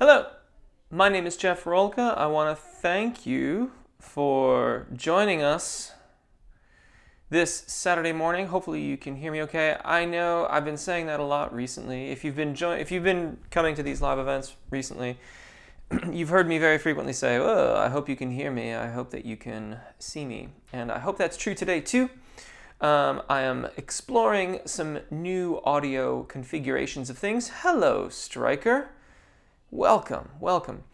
Hello, my name is Jeff Rolka. I want to thank you for joining us this Saturday morning. Hopefully you can hear me okay. I know I've been saying that a lot recently. If you've been coming to these live events recently, you've heard me very frequently say, "Oh, I hope you can hear me. I hope that you can see me." And I hope that's true today too. I am exploring some new audio configurations of things. Hello, Striker. Welcome, welcome.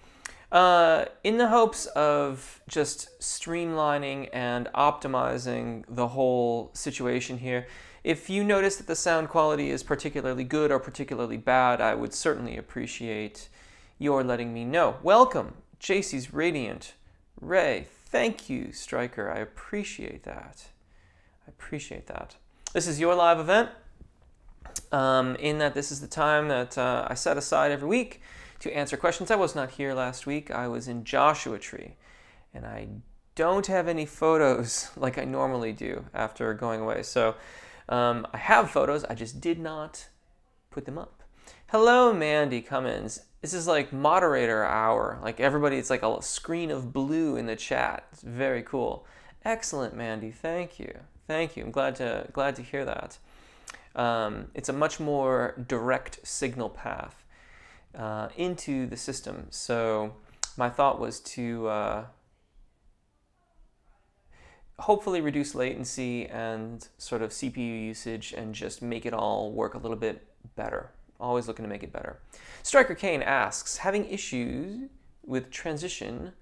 In the hopes of just streamlining and optimizing the whole situation here, if you notice that the sound quality is particularly good or particularly bad, I would certainly appreciate your letting me know. Welcome, JC's Radiant. Ray, thank you, Striker. I appreciate that. I appreciate that. This is your live event, in that this is the time that I set aside every week to answer questions. I was not here last week. I was in Joshua Tree, and I don't have any photos like I normally do after going away. So I have photos, I just did not put them up. Hello, Mandy Cummins. This is like moderator hour. Like everybody, it's like a screen of blue in the chat. It's very cool. Excellent, Mandy. Thank you. Thank you. I'm glad to hear that. It's a much more direct signal path into the system. So my thought was to hopefully reduce latency and sort of CPU usage and just make it all work a little bit better. Always looking to make it better. Striker Kane asks, having issues with transition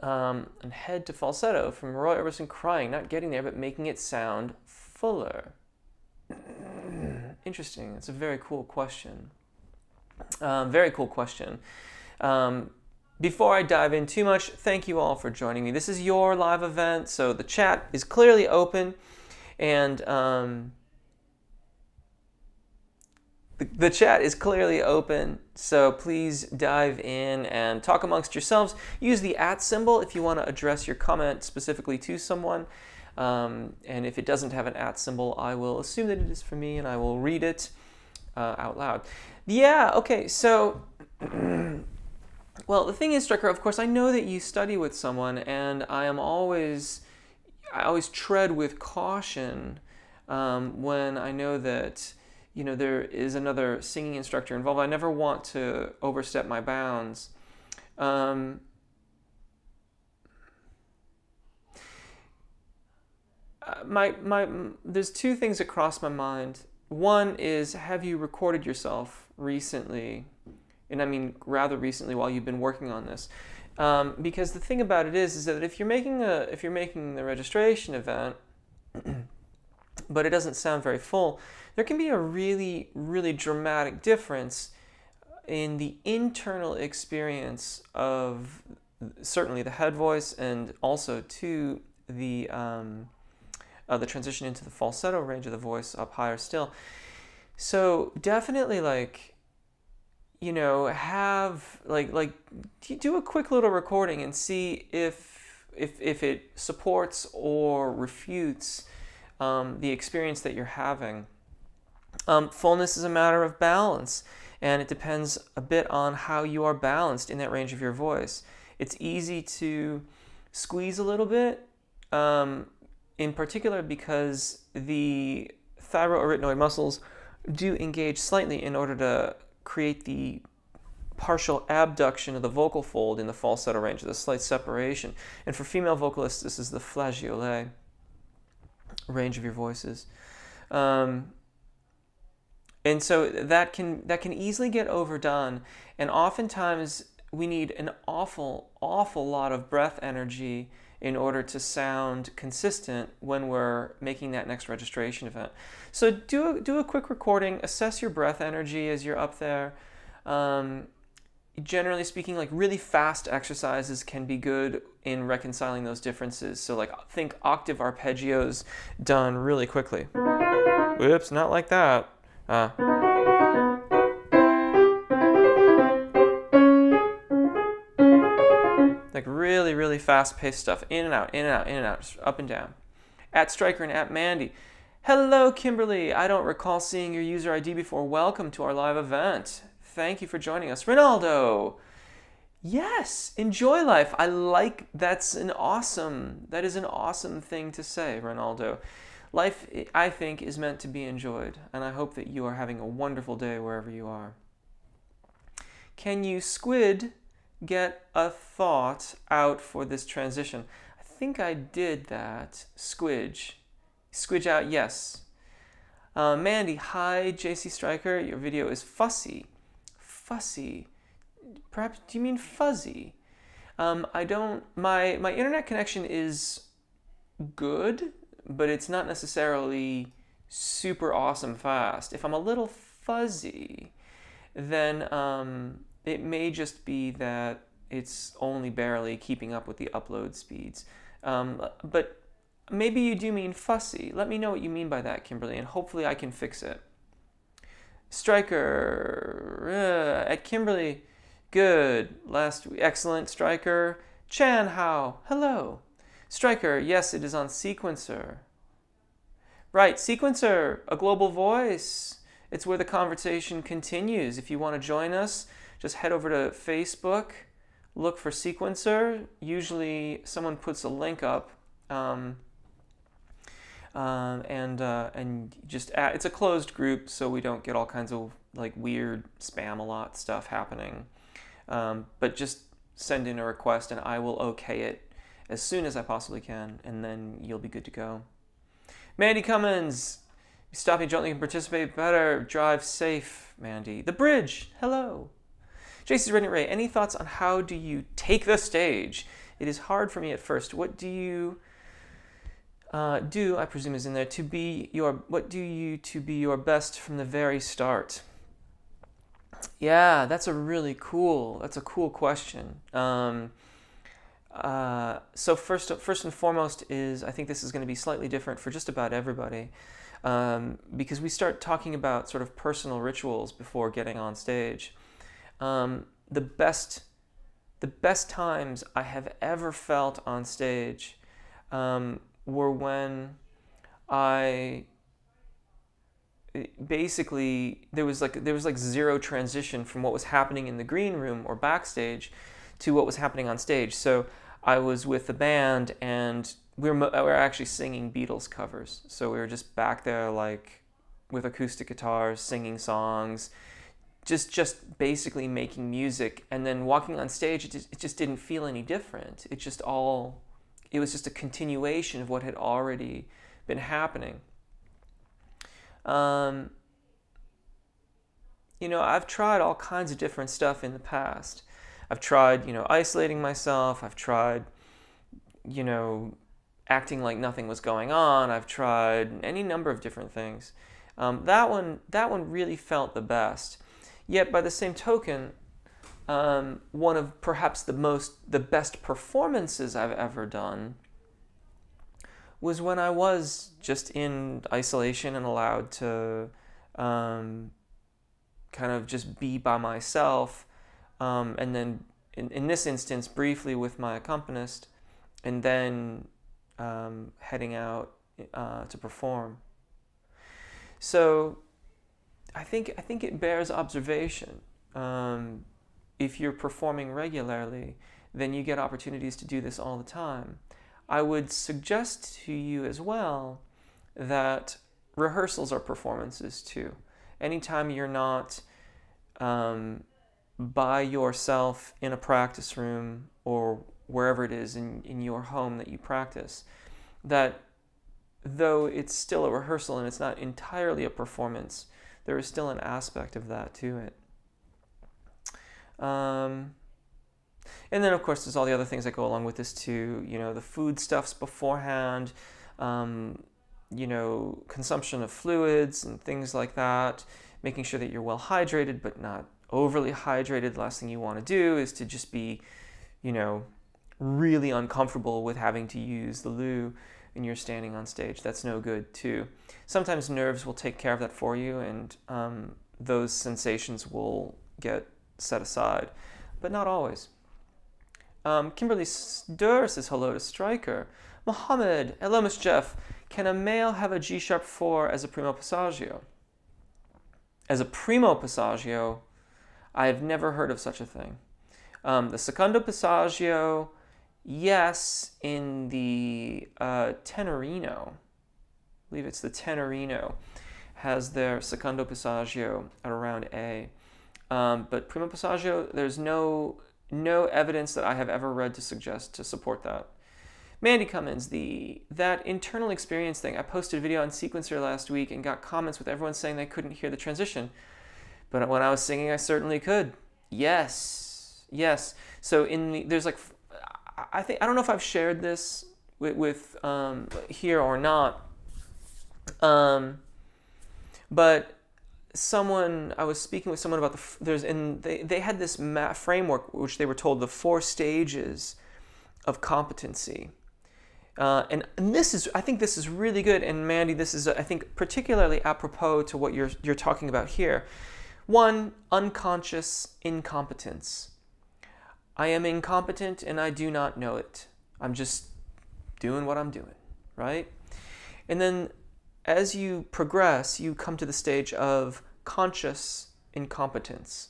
and head to falsetto from Roy Orbison crying, not getting there but making it sound fuller. Interesting. It's a very cool question. Very cool question. Before I dive in too much, thank you all for joining me. This is your live event, so the chat is clearly open, and the chat is clearly open, so please dive in and talk amongst yourselves. Use the @ symbol if you want to address your comment specifically to someone, and if it doesn't have an @ symbol, I will assume that it is for me and I will read it out loud. Yeah, okay, so, well, the thing is, Striker, of course, I know that you study with someone, and I always tread with caution when I know that, you know, there is another singing instructor involved. I never want to overstep my bounds. There's two things that cross my mind. One is, have you recorded yourself recently? And I mean rather recently while you've been working on this. Because the thing about it is that if you're making the registration event, but it doesn't sound very full, there can be a really, really dramatic difference in the internal experience of certainly the head voice and also to the transition into the falsetto range of the voice up higher still. So definitely, like, you know, have do a quick little recording and see if it supports or refutes the experience that you're having. Fullness is a matter of balance, and it depends a bit on how you are balanced in that range of your voice. It's easy to squeeze a little bit, in particular because the thyroarytenoid muscles do engage slightly in order to create the partial abduction of the vocal fold in the falsetto range, the slight separation. And for female vocalists, this is the flageolet range of your voices. And so that can easily get overdone, and oftentimes we need an awful lot of breath energy in order to sound consistent when we're making that next registration event. So do a quick recording, assess your breath energy as you're up there. Generally speaking, like really fast exercises can be good in reconciling those differences. So like think octave arpeggios done really quickly. Whoops, not like that. Like really, really fast-paced stuff. In and out, in and out, in and out, just up and down. @ Striker and @ Mandy. Hello, Kimberly. I don't recall seeing your user ID before. Welcome to our live event. Thank you for joining us. Ronaldo. Yes, enjoy life. That is an awesome thing to say, Ronaldo. Life, I think, is meant to be enjoyed, and I hope that you are having a wonderful day wherever you are. Can you, Squid, get a thought out for this transition? I think I did that. Squidge out, yes. Mandy, hi, JC Striker. Your video is fussy. Fussy. Perhaps, do you mean fuzzy? My internet connection is good, but it's not necessarily super awesome fast. If I'm a little fuzzy, then it may just be that it's only barely keeping up with the upload speeds. But maybe you do mean fussy. Let me know what you mean by that, Kimberly, and hopefully I can fix it. Striker, at Kimberly, good. Last week, excellent, Striker. Chan, how? Hello. Striker, yes, it is on Sequencer. Right, Sequencer, a global voice. It's where the conversation continues. If you want to join us, just head over to Facebook, look for Sequencer. Usually someone puts a link up, and just add, it's a closed group, so we don't get all kinds of like weird spam-a-lot stuff happening. But just send in a request and I will okay it as soon as I possibly can, and then you'll be good to go. Mandy Cummins, stop me gently and participate better. Drive safe, Mandy. The Bridge, hello. JC's Reddit Ray, any thoughts on how do you take the stage? It is hard for me at first. What do you do, I presume is in there, what do you to be your best from the very start? Yeah, that's a cool question. So first and foremost is, I think this is going to be slightly different for just about everybody, because we start talking about sort of personal rituals before getting on stage. The best times I have ever felt on stage were when basically there was like zero transition from what was happening in the green room or backstage to what was happening on stage. So I was with the band and we were actually singing Beatles covers. So we were just back there like with acoustic guitars, singing songs, just basically making music. And then walking on stage, it just didn't feel any different. It was just a continuation of what had already been happening. I've tried all kinds of different stuff in the past. I've tried, isolating myself. I've tried, acting like nothing was going on. I've tried any number of different things. That one really felt the best. Yet by the same token, one of perhaps the best performances I've ever done was when I was just in isolation and allowed to kind of just be by myself, and then in this instance briefly with my accompanist, and then heading out to perform. So I think it bears observation. If you're performing regularly, then you get opportunities to do this all the time. I would suggest to you as well that rehearsals are performances too. Anytime you're not by yourself in a practice room or wherever it is in your home that you practice, that though it's still a rehearsal and it's not entirely a performance, there is still an aspect of that to it. And then, of course, there's all the other things that go along with this too. The foodstuffs beforehand, consumption of fluids and things like that, making sure that you're well hydrated but not overly hydrated. The last thing you want to do is to just be, really uncomfortable with having to use the loo and you're standing on stage. That's no good too. Sometimes nerves will take care of that for you, and those sensations will get set aside, but not always. Kimberly Stur says hello to Striker. Mohammed, hello Miss Jeff. Can a male have a G-sharp 4 as a primo passagio? As a primo passagio, I have never heard of such a thing. The secondo passagio, yes, in the tenorino, I believe it's the tenorino, has their secondo passagio at around A. But primo passagio, there's no evidence that I have ever read to suggest to support that. Mandy Cummins, that internal experience thing. I posted a video on Sequencer last week and got comments with everyone saying they couldn't hear the transition. But when I was singing, I certainly could. Yes, yes. So there's like, I don't know if I've shared this with here or not. But I was speaking with someone about they had this framework which they were told the 4 stages of competency. And I think this is really good. And Mandy, this is, I think, particularly apropos to what you're talking about here. 1, unconscious incompetence. I am incompetent and I do not know it. I'm just doing what I'm doing, right? And then as you progress, you come to the stage of conscious incompetence.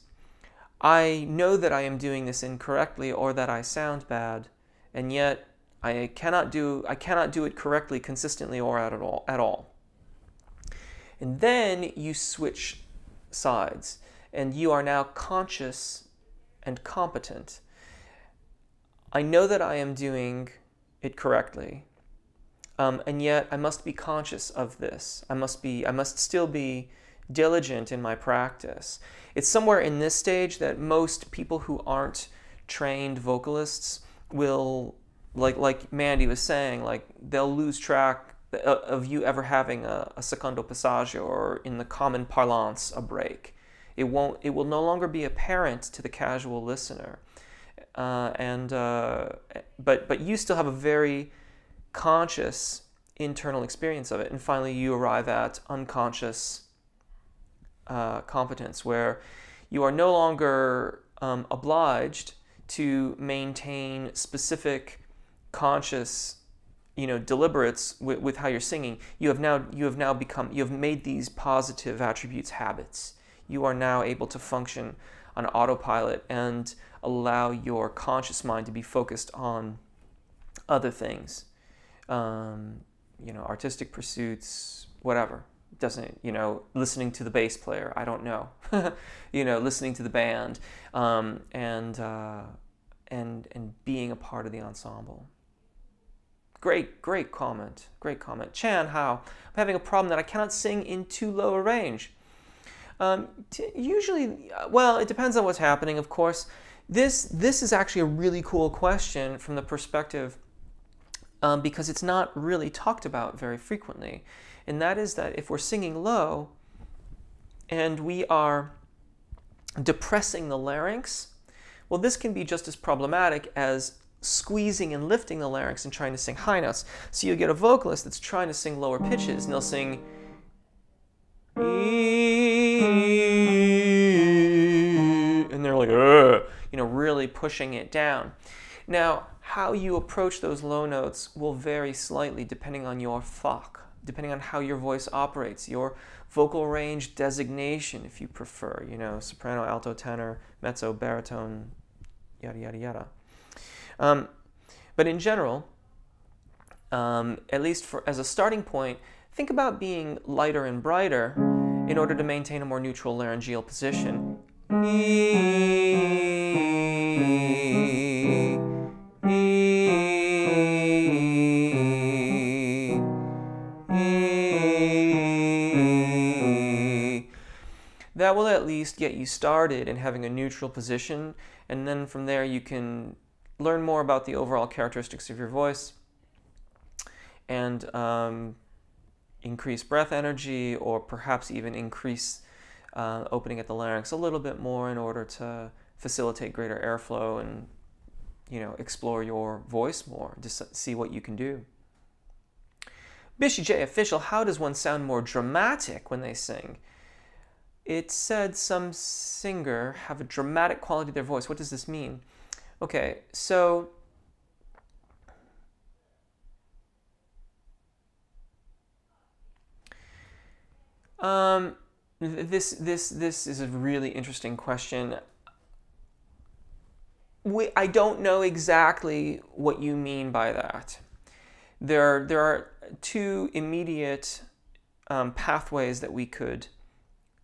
I know that I am doing this incorrectly or that I sound bad, and yet I cannot do it correctly, consistently, or at all. And then you switch sides, and you are now conscious and competent. I know that I am doing it correctly, and yet I must be conscious of this. I must still be diligent in my practice. It's somewhere in this stage that most people who aren't trained vocalists will, like Mandy was saying, like they'll lose track of you ever having a secondo passagio, or in the common parlance, a break. It will no longer be apparent to the casual listener. But you still have a very conscious internal experience of it. And finally, you arrive at unconscious competence, where you are no longer obliged to maintain specific conscious, deliberates with how you're singing. You have made these positive attributes habits. You are now able to function on autopilot and allow your conscious mind to be focused on other things, artistic pursuits, whatever. Doesn't, listening to the bass player, I don't know, listening to the band, and being a part of the ensemble. Great comment. Chan, how? I'm having a problem that I cannot sing in too low a range. Usually, well, it depends on what's happening, of course. This is actually a really cool question from the perspective, because it's not really talked about very frequently. And that is that if we're singing low and we are depressing the larynx, well, this can be just as problematic as squeezing and lifting the larynx and trying to sing high notes. So you get a vocalist that's trying to sing lower pitches, and they'll sing, and they're like, really pushing it down. Now, how you approach those low notes will vary slightly depending on your fach, depending on how your voice operates, your vocal range designation, if you prefer, soprano, alto, tenor, mezzo, baritone, yada, yada, yada. But in general, at least as a starting point, think about being lighter and brighter in order to maintain a more neutral laryngeal position. That will at least get you started in having a neutral position, and then from there you can learn more about the overall characteristics of your voice and increase breath energy, or perhaps even increase opening at the larynx a little bit more in order to facilitate greater airflow and explore your voice more, to see what you can do. Bishy J Official, how does one sound more dramatic when they sing? It said some singer have a dramatic quality to their voice. What does this mean? Okay, so this is a really interesting question. I don't know exactly what you mean by that. There are two immediate pathways that we could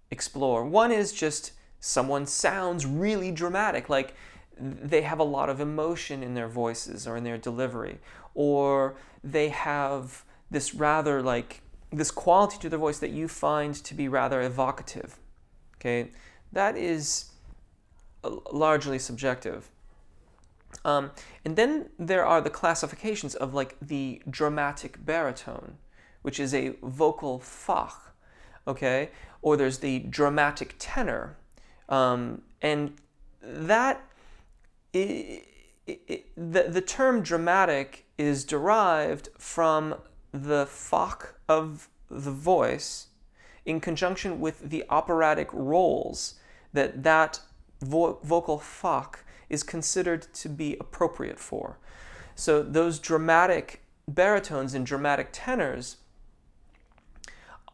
explore. One is just someone sounds really dramatic, like they have a lot of emotion in their voices or in their delivery, or they have this rather like this quality to their voice that you find to be rather evocative. Okay, that is largely subjective. And then there are the classifications of like the dramatic baritone, which is a vocal fach, okay? Or there's the dramatic tenor. And that, the term dramatic is derived from the fach of the voice in conjunction with the operatic roles that vocal fach is considered to be appropriate for. So those dramatic baritones and dramatic tenors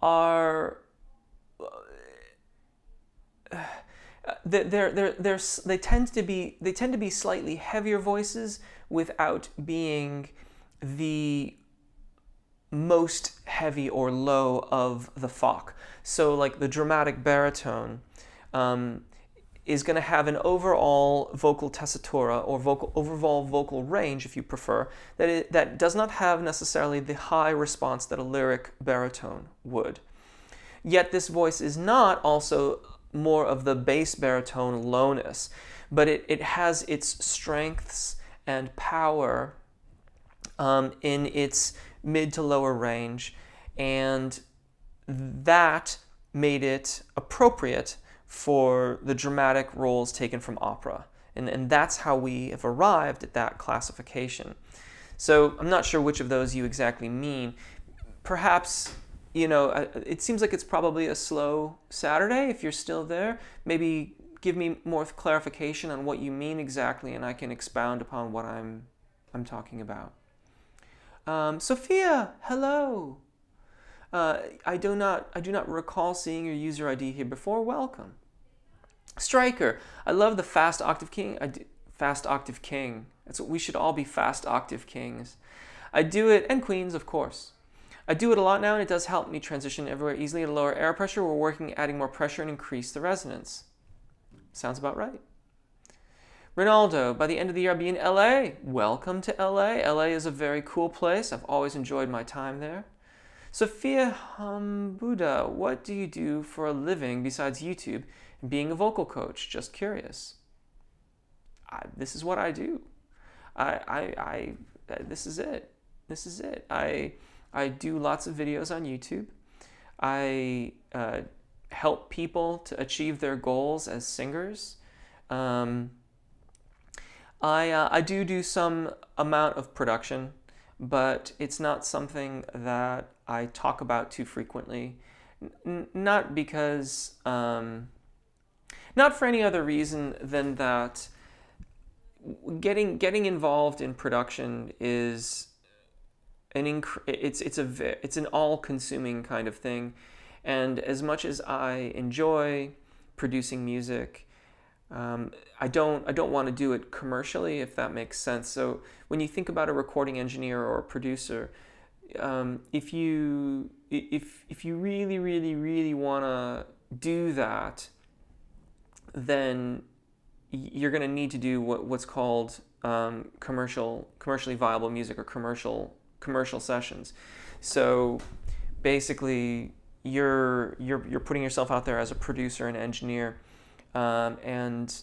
are they tend to be slightly heavier voices without being the most heavy or low of the fach. So like the dramatic baritone is going to have an overall vocal tessitura or overall vocal range, if you prefer, that does not have necessarily the high response that a lyric baritone would. Yet this voice is not also more of the bass baritone lowness, but it has its strengths and power in its mid to lower range, and that made it appropriate for the dramatic roles taken from opera. And that's how we have arrived at that classification. So I'm not sure which of those you exactly mean. Perhaps, you know, it seems like it's probably a slow Saturday. If you're still there, maybe give me more clarification on what you mean exactly, and I can expound upon what I'm talking about. Sophia, hello. I do not recall seeing your user ID here before. Welcome. Striker, I love the fast octave king. Fast octave king. That's what we should all be, fast octave kings. I do it, and queens, of course. I do it a lot now, and it does help me transition everywhere easily at a lower air pressure. We're working adding more pressure and increase the resonance. Sounds about right. Ronaldo, by the end of the year I'll be in LA. Welcome to LA. LA is a very cool place. I've always enjoyed my time there. Sophia Hambuda, what do you do for a living besides YouTube and being a vocal coach? Just curious. This is what I do. This is it. This is it. I do lots of videos on YouTube. I help people to achieve their goals as singers. I do some amount of production, but it's not something that I talk about too frequently. Not because, not for any other reason than that getting involved in production is it's an all-consuming kind of thing, and as much as I enjoy producing music, I don't want to do it commercially, if that makes sense. So when you think about a recording engineer or a producer, if you really want to do that, then you're going to need to do what's called commercially viable music, or commercial sessions. So basically, you're putting yourself out there as a producer and engineer, and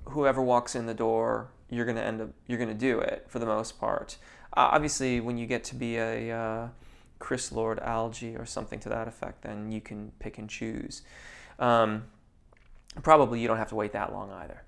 whoever walks in the door, you're gonna do it for the most part. Obviously, when you get to be a Chris Lord Algae or something to that effect, then you can pick and choose. Probably you don't have to wait that long either.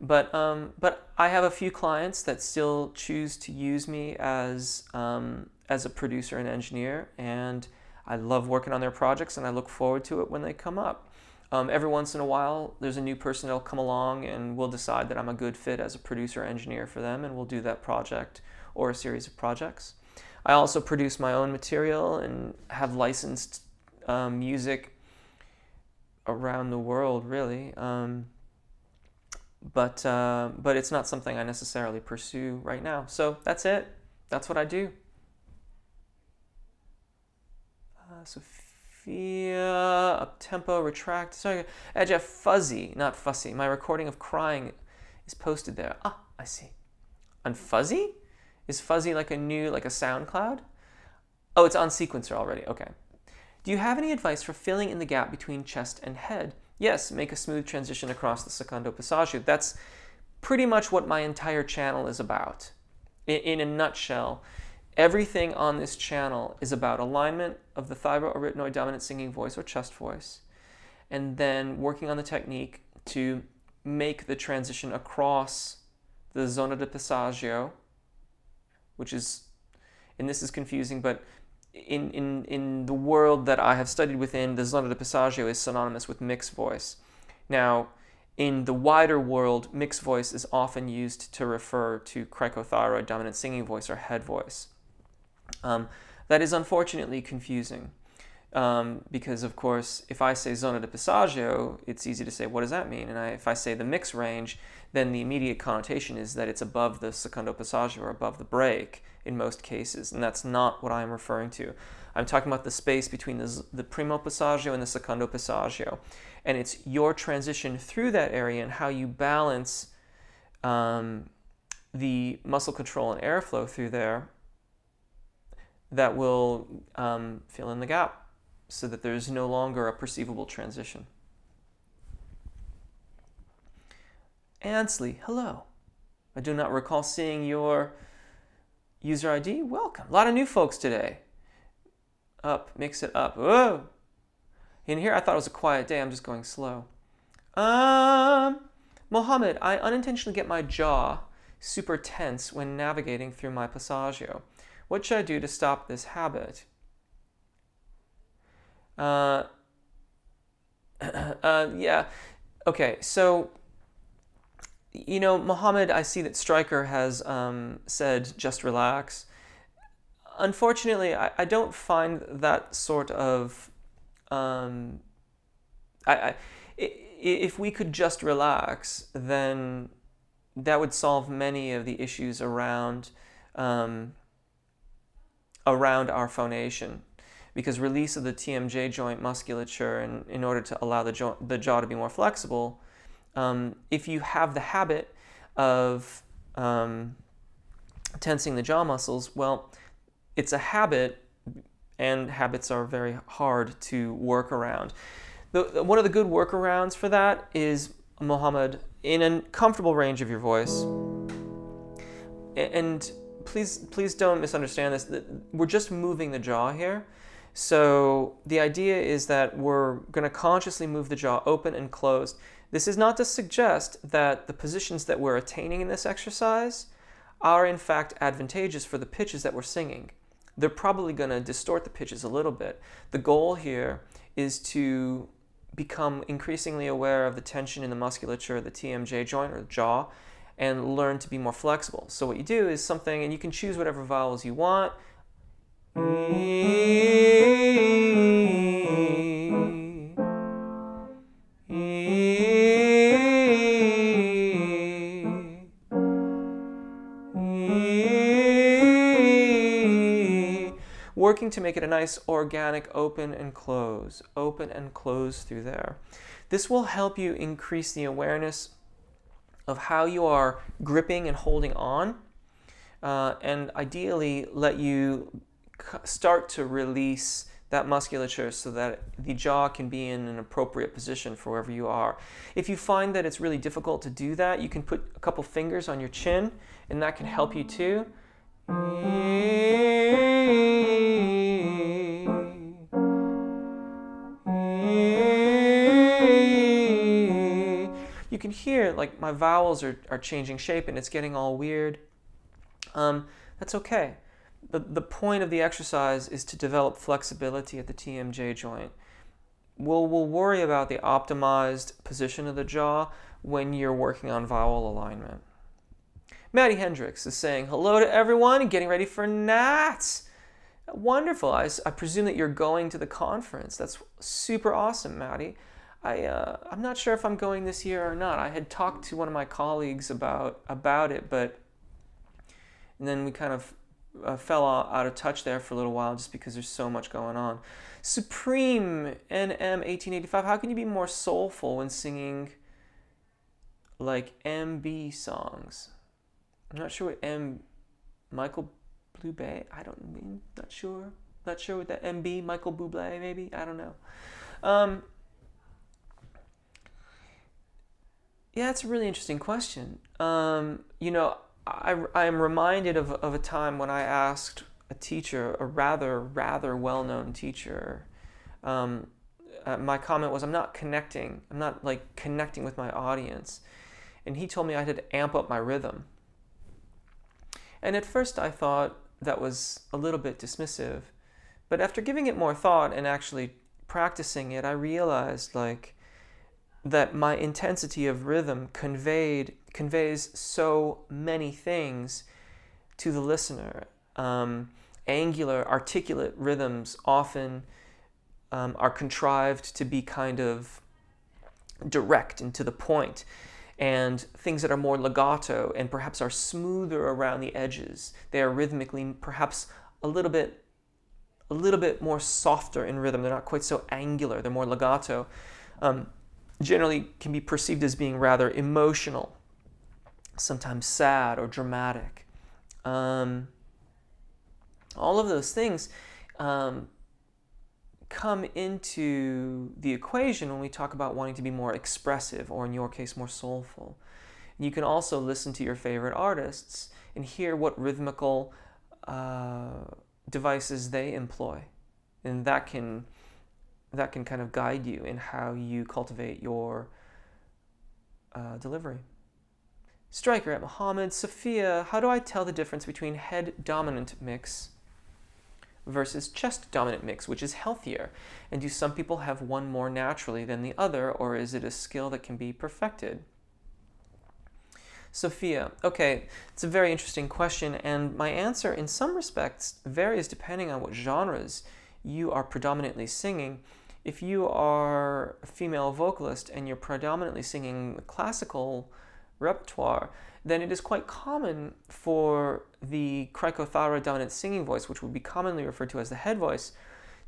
But I have a few clients that still choose to use me as a producer and engineer, and I love working on their projects, and I look forward to it when they come up. Every once in a while, there's a new person that'll come along, and we'll decide that I'm a good fit as a producer or engineer for them, and we'll do that project or a series of projects. I also produce my own material and have licensed music around the world, really. but it's not something I necessarily pursue right now. So that's it. That's what I do. Sophia, up-tempo, retract. Sorry, Jeff, fuzzy, not fussy. My recording of crying is posted there. Ah, I see. On Fuzzy? Is Fuzzy like a SoundCloud? Oh, it's on Sequencer already. Okay. Do you have any advice for filling in the gap between chest and head? Yes, make a smooth transition across the secondo passagio. That's pretty much what my entire channel is about. In a nutshell, everything on this channel is about alignment of the thyroarytenoid dominant singing voice or chest voice, and then working on the technique to make the transition across the zona de passagio, which is, and this is confusing, but in the world that I have studied within, the zona de passagio is synonymous with mixed voice. Now, in the wider world, mixed voice is often used to refer to cricothyroid dominant singing voice or head voice. That is unfortunately confusing because, of course, if I say zona de passagio, it's easy to say, what does that mean? And if I say the mix range, then the immediate connotation is that it's above the secondo passagio or above the break in most cases, and that's not what I'm referring to. I'm talking about the space between the primo passagio and the secondo passagio, and it's your transition through that area and how you balance the muscle control and airflow through there that will fill in the gap so that there's no longer a perceivable transition. Ansley, hello. I do not recall seeing your user ID. Welcome. A lot of new folks today. Up, mix it up. Whoa. In here, I thought it was a quiet day. I'm just going slow. Mohammed, I unintentionally get my jaw super tense when navigating through my passagio. What should I do to stop this habit? Yeah. Okay, so, you know, Mohammed, I see that Stryker has said just relax. Unfortunately, I don't find that sort of... if we could just relax, then that would solve many of the issues around our phonation, because release of the TMJ joint musculature, and in order to allow the jaw to be more flexible, if you have the habit of tensing the jaw muscles, well, it's a habit, and habits are very hard to work around. One of the good workarounds for that is, Mohammed, in a comfortable range of your voice, and please don't misunderstand this, we're just moving the jaw here. So the idea is that we're going to consciously move the jaw open and closed. This is not to suggest that the positions that we're attaining in this exercise are in fact advantageous for the pitches that we're singing. They're probably going to distort the pitches a little bit. The goal here is to become increasingly aware of the tension in the musculature, the TMJ joint or the jaw, and learn to be more flexible. So what you do is something, and you can choose whatever vowels you want. Working to make it a nice organic open and close through there. This will help you increase the awareness of how you are gripping and holding on, and ideally let you start to release that musculature so that the jaw can be in an appropriate position for wherever you are. If you find that it's really difficult to do that, you can put a couple fingers on your chin, and that can help you too. You can hear like my vowels are changing shape and it's getting all weird. That's okay. The point of the exercise is to develop flexibility at the TMJ joint. We'll worry about the optimized position of the jaw when you're working on vowel alignment. Mattie Hendricks is saying hello to everyone and getting ready for Nats. Wonderful. I presume that you're going to the conference. That's super awesome, Mattie. I'm not sure if I'm going this year or not. I had talked to one of my colleagues about it, but and then we kind of fell out of touch there for a little while just because there's so much going on. Supreme NM 1885. How can you be more soulful when singing like MB songs? I'm not sure what Michael Bublé. Not sure. Not sure what that MB Michael Bublé maybe. I don't know. Yeah, it's a really interesting question. You know, I am reminded of a time when I asked a teacher, a rather well-known teacher. My comment was, I'm not like connecting with my audience, and he told me I had to amp up my rhythm. And at first I thought that was a little bit dismissive, but after giving it more thought and actually practicing it, I realized like that my intensity of rhythm conveys so many things to the listener. Angular, articulate rhythms often are contrived to be kind of direct and to the point, and things that are more legato and perhaps are smoother around the edges, they are rhythmically perhaps a little bit more softer in rhythm. They're not quite so angular, they're more legato. Generally can be perceived as being rather emotional, sometimes sad or dramatic. All of those things come into the equation when we talk about wanting to be more expressive, or in your case, more soulful. And you can also listen to your favorite artists and hear what rhythmical devices they employ, and that can kind of guide you in how you cultivate your delivery. Striker at Mohammed. Sophia, how do I tell the difference between head dominant mix versus chest dominant mix, which is healthier? And do some people have one more naturally than the other, or is it a skill that can be perfected? Sophia, okay, it's a very interesting question, and my answer in some respects varies depending on what genres you are predominantly singing. If you are a female vocalist and you're predominantly singing classical repertoire, then it is quite common for the cricothyroid dominant singing voice, which would be commonly referred to as the head voice,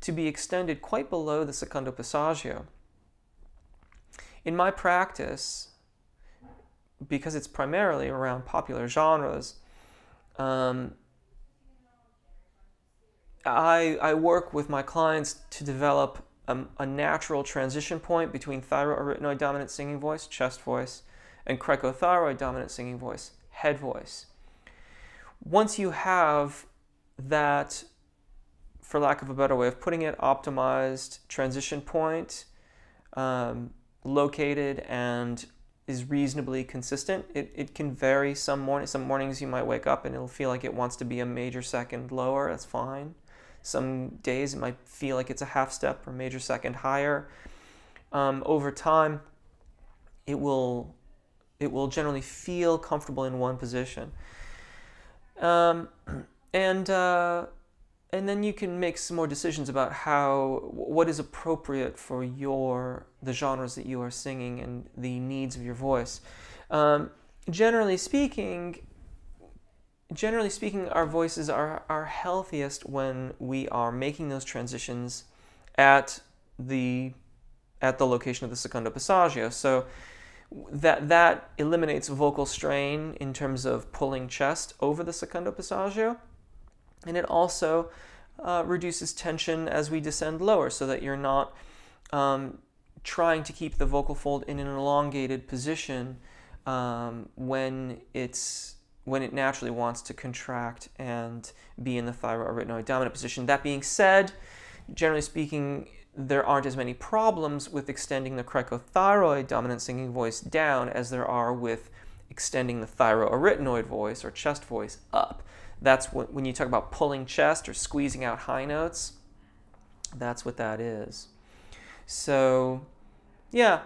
to be extended quite below the secondo passagio. In my practice, because it's primarily around popular genres, I work with my clients to develop a natural transition point between thyroarytenoid dominant singing voice, chest voice, and cricothyroid dominant singing voice, head voice. Once you have that, for lack of a better way of putting it, optimized transition point located and is reasonably consistent, it can vary. Some mornings you might wake up and it'll feel like it wants to be a major second lower. That's fine. Some days it might feel like it's a half step or major second higher. Over time, it will generally feel comfortable in one position. And then you can make some more decisions about what is appropriate for the genres that you are singing and the needs of your voice. Generally speaking, our voices are healthiest when we are making those transitions at the location of the secondo passagio. So that eliminates vocal strain in terms of pulling chest over the secondo passagio, and it also reduces tension as we descend lower, so that you're not trying to keep the vocal fold in an elongated position when it naturally wants to contract and be in the thyroarytenoid dominant position. That being said, generally speaking, there aren't as many problems with extending the cricothyroid dominant singing voice down as there are with extending the thyroarytenoid voice or chest voice up. That's when you talk about pulling chest or squeezing out high notes, that's what that is. So, yeah,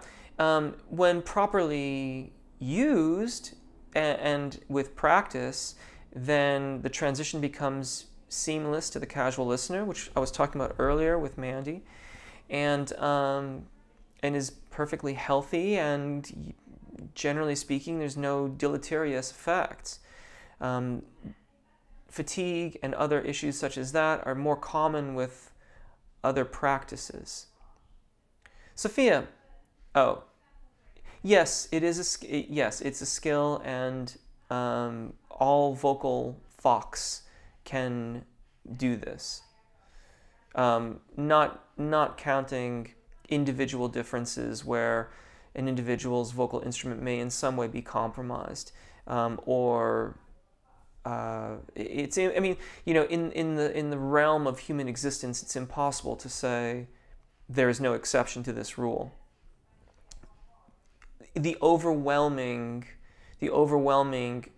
when properly used and with practice, then the transition becomes seamless to the casual listener, which I was talking about earlier with Mandy. And is perfectly healthy, and generally speaking, there's no deleterious effects. Fatigue and other issues such as that are more common with other practices. Sophia, oh, yes, yes, it's a skill, and all vocal folks can do this. Not counting individual differences where an individual's vocal instrument may in some way be compromised, or it's, I mean, you know, in the realm of human existence, it's impossible to say there is no exception to this rule. The overwhelming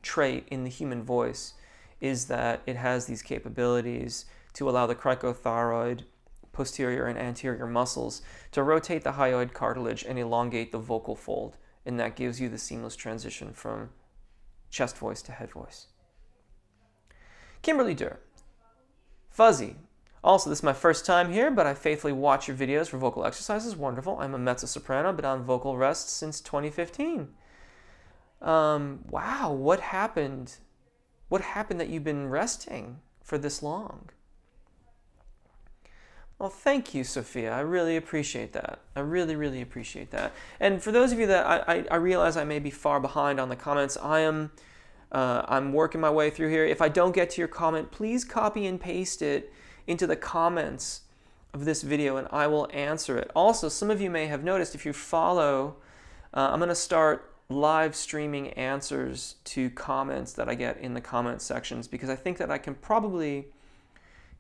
trait in the human voice is that it has these capabilities to allow the cricothyroid, posterior and anterior muscles to rotate the hyoid cartilage and elongate the vocal fold, and that gives you the seamless transition from chest voice to head voice. Kimberly Durr. Fuzzy. Also, this is my first time here, but I faithfully watch your videos for vocal exercises. Wonderful. I'm a mezzo-soprano, been on vocal rest since 2015. Wow, what happened? What happened that you've been resting for this long? Well, thank you, Sophia. I really appreciate that. I really, really appreciate that. And for those of you that I realize I may be far behind on the comments, I'm working my way through here. If I don't get to your comment, please copy and paste it into the comments of this video, and I will answer it. Also, some of you may have noticed, if you follow, I'm going to start live streaming answers to comments that I get in the comment sections, because I think that I can probably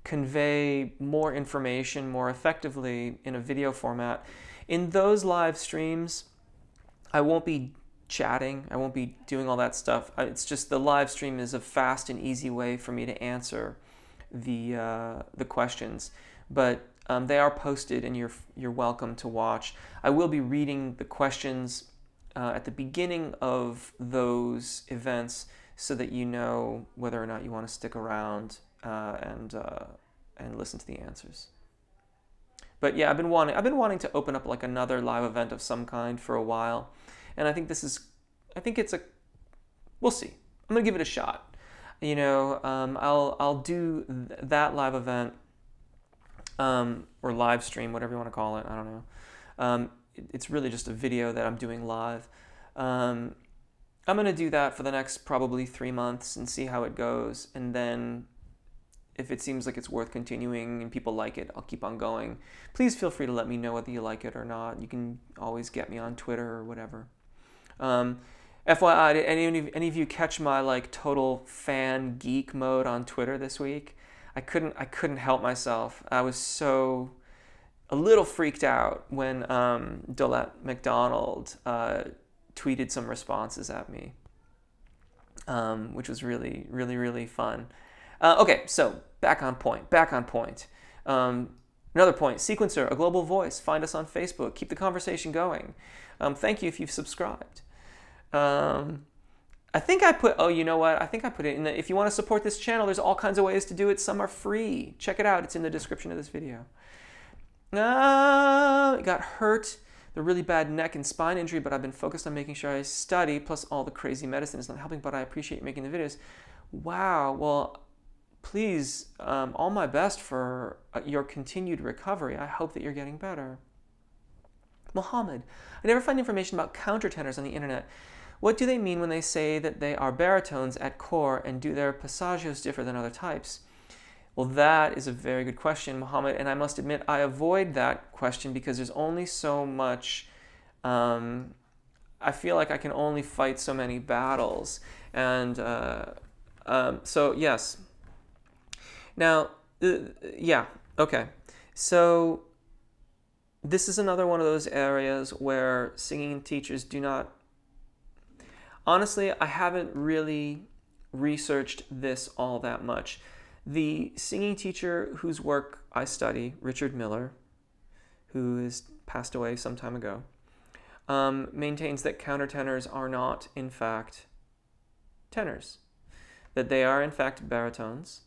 convey more information more effectively in a video format. In those live streams, I won't be chatting, I won't be doing all that stuff. It's just the live stream is a fast and easy way for me to answer the questions, but they are posted and you're welcome to watch. I will be reading the questions at the beginning of those events so that you know whether or not you want to stick around and listen to the answers. But yeah, I've been wanting to open up like another live event of some kind for a while, and I think we'll see. I'm gonna give it a shot. You know, I'll do that live event or live stream, whatever you want to call it. I don't know. It's really just a video that I'm doing live. I'm gonna do that for the next probably 3 months and see how it goes, and then if it seems like it's worth continuing and people like it, I'll keep on going. Please feel free to let me know whether you like it or not. You can always get me on Twitter or whatever. FYI, did any of you catch my like total fan geek mode on Twitter this week? I couldn't help myself. I was so a little freaked out when Dolette McDonald tweeted some responses at me, which was really, really, really fun. Okay, so back on point. Another point, Sequencer, a global voice. Find us on Facebook. Keep the conversation going. Thank you if you've subscribed. I think I put, oh, you know what? I think I put it in the, if you want to support this channel, there's all kinds of ways to do it. Some are free. Check it out. It's in the description of this video. It got hurt. The really bad neck and spine injury, but I've been focused on making sure I study, plus all the crazy medicine is not helping, but I appreciate making the videos. Wow, well, please, all my best for your continued recovery. I hope that you're getting better. Mohammed, I never find information about countertenors on the internet. What do they mean when they say that they are baritones at core, and do their passagios differ than other types? Well, that is a very good question, Mohammed, and I must admit I avoid that question because there's only so much, I feel like I can only fight so many battles, and so yes. Now, yeah, okay, so this is another one of those areas where singing teachers do not, honestly, I haven't really researched this all that much. The singing teacher whose work I study, Richard Miller, who has passed away some time ago, maintains that countertenors are not, in fact, tenors, that they are, in fact, baritones,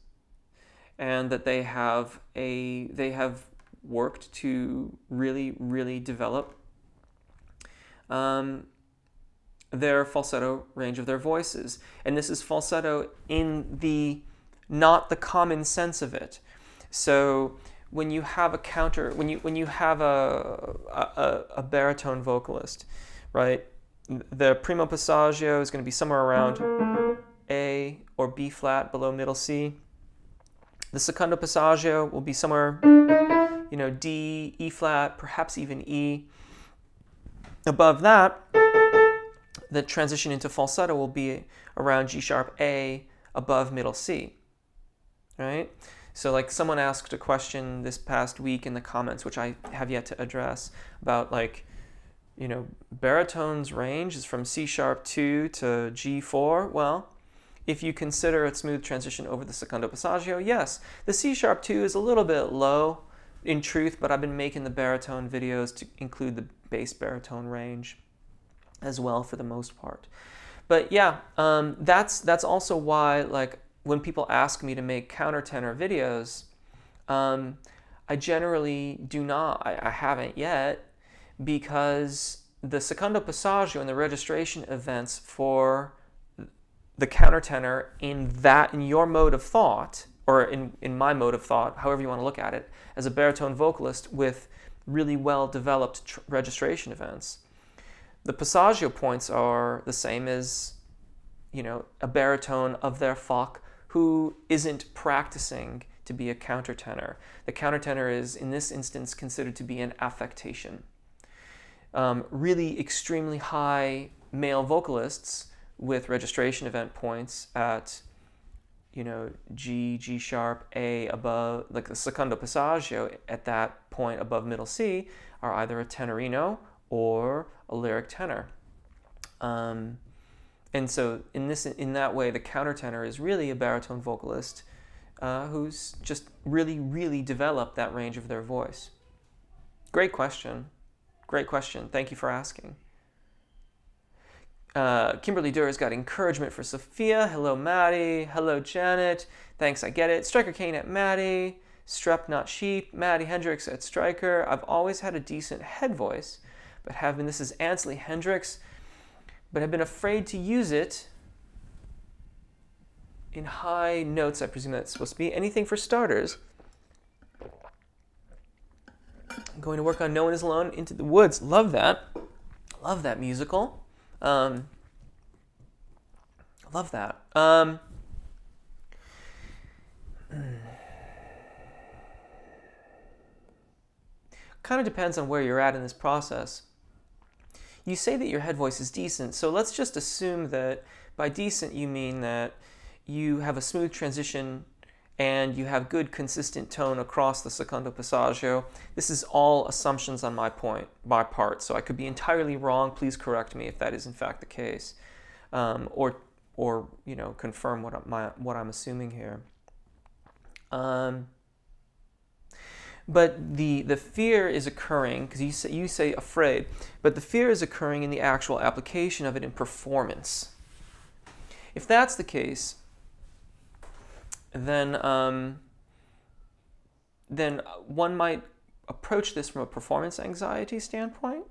and that they have worked to really, really develop their falsetto range of their voices. And this is falsetto in the not the common sense of it. So when you have a when you have a baritone vocalist, right? The primo passagio is going to be somewhere around A or B flat below middle C. The secondo passagio will be somewhere, you know, D, E flat, perhaps even E. Above that, the transition into falsetto will be around G sharp A above middle C, right? So like someone asked a question this past week in the comments, which I have yet to address, about like, you know, baritone's range is from C sharp 2 to G4. Well, if you consider a smooth transition over the secondo passagio, yes, the C sharp 2 is a little bit low in truth, but I've been making the baritone videos to include the bass baritone range as well for the most part. But yeah, that's also why, like, when people ask me to make countertenor videos, I generally do not, I haven't yet, because the secondo passagio and the registration events for the countertenor in your mode of thought, or in my mode of thought, however you want to look at it, as a baritone vocalist with really well-developed registration events, the passagio points are the same as, you know, a baritone of their Fach who isn't practicing to be a countertenor. The countertenor is, in this instance, considered to be an affectation. Really extremely high male vocalists with registration event points at, you know, G, G sharp, A above, like the secondo passagio at that point above middle C, are either a tenorino or a lyric tenor. And so in that way, the countertenor is really a baritone vocalist who's just really, really developed that range of their voice. Great question. Great question. Thank you for asking. Kimberly Durr's got encouragement for Sophia. Hello, Mattie. Hello, Janet. Thanks, I get it. Striker Kane at Mattie. Strep Not Sheep. Mattie Hendricks at Striker. I've always had a decent head voice, but have been, this is Ansley Hendricks, but have been afraid to use it in high notes. I presume that's supposed to be. Anything for starters? I'm going to work on No One Is Alone, Into the Woods. Love that. Love that musical. Love that. Kind of depends on where you're at in this process. You say that your head voice is decent, so let's just assume that by decent you mean that you have a smooth transition and you have good consistent tone across the secondo passagio. This is all assumptions on my part, so I could be entirely wrong. Please correct me if that is in fact the case, or you know, confirm what I'm assuming here. But the fear is occurring, because you say afraid, but the fear is occurring in the actual application of it in performance. If that's the case, then one might approach this from a performance anxiety standpoint.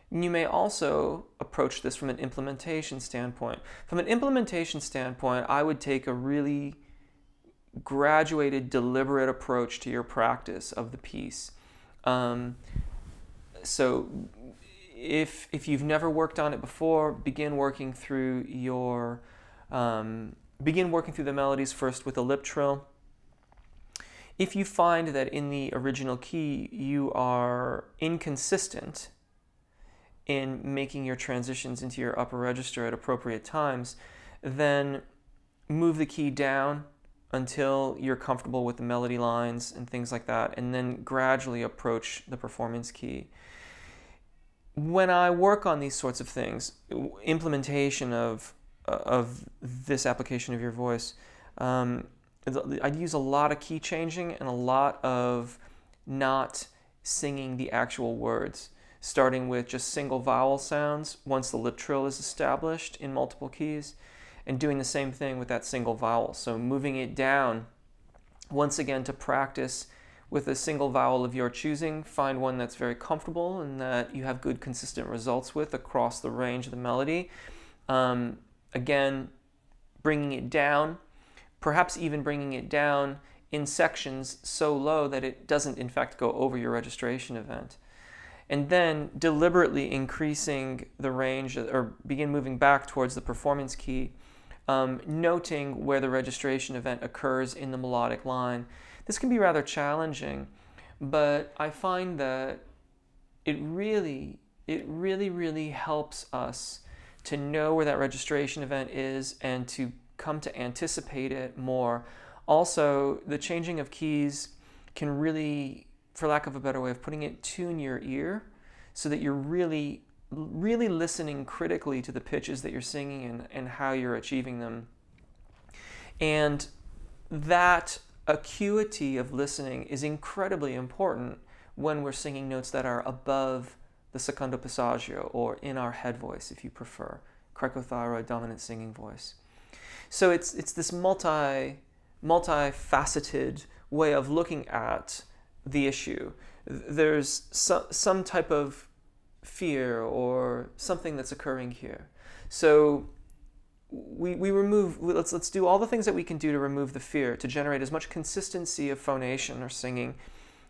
You may also approach this from an implementation standpoint. From an implementation standpoint, I would take a really graduated, deliberate approach to your practice of the piece. So if you've never worked on it before, begin working through the melodies first with a lip trill. If you find that in the original key you are inconsistent in making your transitions into your upper register at appropriate times, then move the key down until you're comfortable with the melody lines and things like that, and then gradually approach the performance key. When I work on these sorts of things, implementation of this application of your voice, I use a lot of key changing and a lot of not singing the actual words, starting with just single vowel sounds once the lip trill is established in multiple keys, and doing the same thing with that single vowel. So moving it down once again to practice with a single vowel of your choosing. Find one that's very comfortable and that you have good consistent results with across the range of the melody. Again, bringing it down, perhaps even bringing it down in sections so low that it doesn't in fact go over your registration event. And then deliberately increasing the range or begin moving back towards the performance key, noting where the registration event occurs in the melodic line. This can be rather challenging, but I find that it really helps us to know where that registration event is and to come to anticipate it more. Also, the changing of keys can really, for lack of a better way of putting it, tune your ear so that you're really listening critically to the pitches that you're singing and how you're achieving them. And that acuity of listening is incredibly important when we're singing notes that are above the secondo passagio, or in our head voice if you prefer, cricothyroid dominant singing voice. So it's this multifaceted way of looking at the issue. There's some type of fear or something that's occurring here. So let's do all the things that we can do to remove the fear, to generate as much consistency of phonation or singing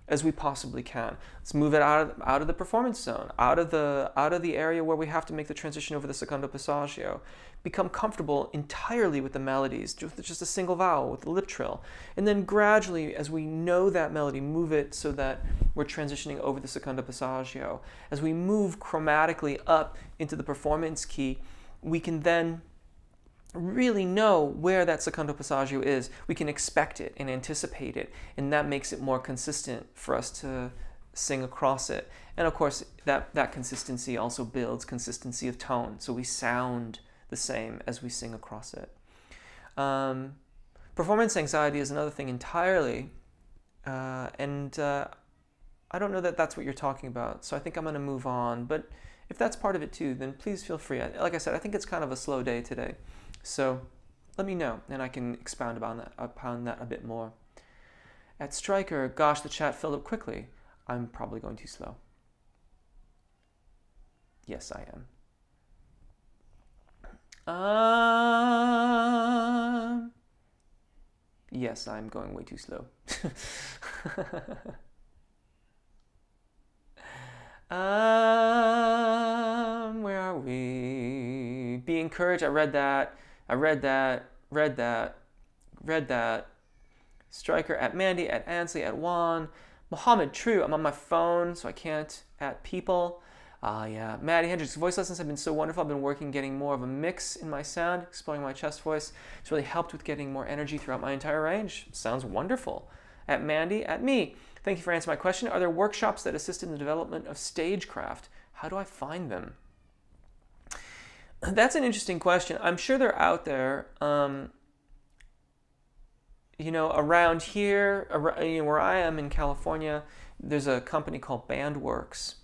as we possibly can. Let's move it out of the performance zone, out of the area where we have to make the transition over the secondo passagio. Become comfortable entirely with the melodies, just a single vowel with the lip trill. And then gradually, as we know that melody, move it so that we're transitioning over the secondo passagio. As we move chromatically up into the performance key, we can then really know where that secondo passagio is. We can expect it and anticipate it, and that makes it more consistent for us to sing across it. And of course, that consistency also builds consistency of tone, so we sound the same as we sing across it. Performance anxiety is another thing entirely, and I don't know that that's what you're talking about, so I think I'm going to move on. But if that's part of it too, then please feel free. Like I said, I think it's kind of a slow day today, so let me know, and I can expound upon that a bit more. At Stryker, gosh, the chat filled up quickly. I'm probably going too slow. Yes, I am. Yes, I'm going way too slow. Where are we? Be encouraged. I read that. Stryker, at Mandy, at Ansley, at Juan. Mohammed, true. I'm on my phone, so I can't at people. Yeah. Mattie Hendricks, voice lessons have been so wonderful. I've been working getting more of a mix in my sound, exploring my chest voice. It's really helped with getting more energy throughout my entire range. Sounds wonderful. At Mandy, at me. Thank you for answering my question. Are there workshops that assist in the development of stagecraft? How do I find them? That's an interesting question. I'm sure they're out there. You know, around here, where I am in California, there's a company called Bandworks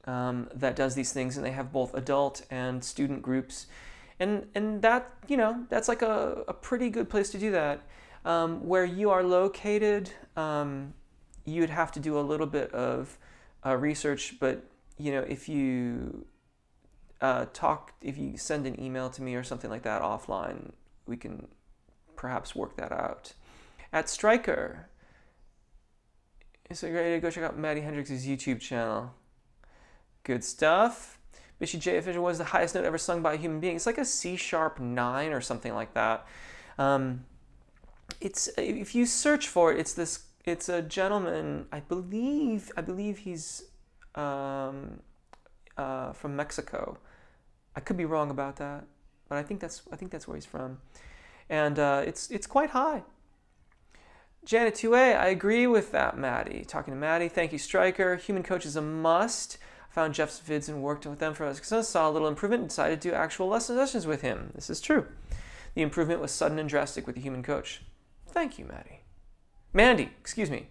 that does these things, and they have both adult and student groups, and that, you know, that's like a pretty good place to do that. Where you are located, you'd have to do a little bit of research, but you know, if you if you send an email to me or something like that offline, we can perhaps work that out. At Stryker, it's a great idea to go check out Mattie Hendricks' YouTube channel. Good stuff. Bishy J official was the highest note ever sung by a human being. It's like a C#9 or something like that. It's, if you search for it, it's a gentleman. I believe he's from Mexico. I could be wrong about that, but I think that's where he's from, and it's quite high. Janet 2A, I agree with that, Mattie. Talking to Mattie, thank you, Stryker. Human coach is a must. I found Jeff's vids and worked with them for success, saw a little improvement, and decided to do actual lesson sessions with him. This is true. The improvement was sudden and drastic with the human coach. Thank you, Mattie. Mandy, excuse me.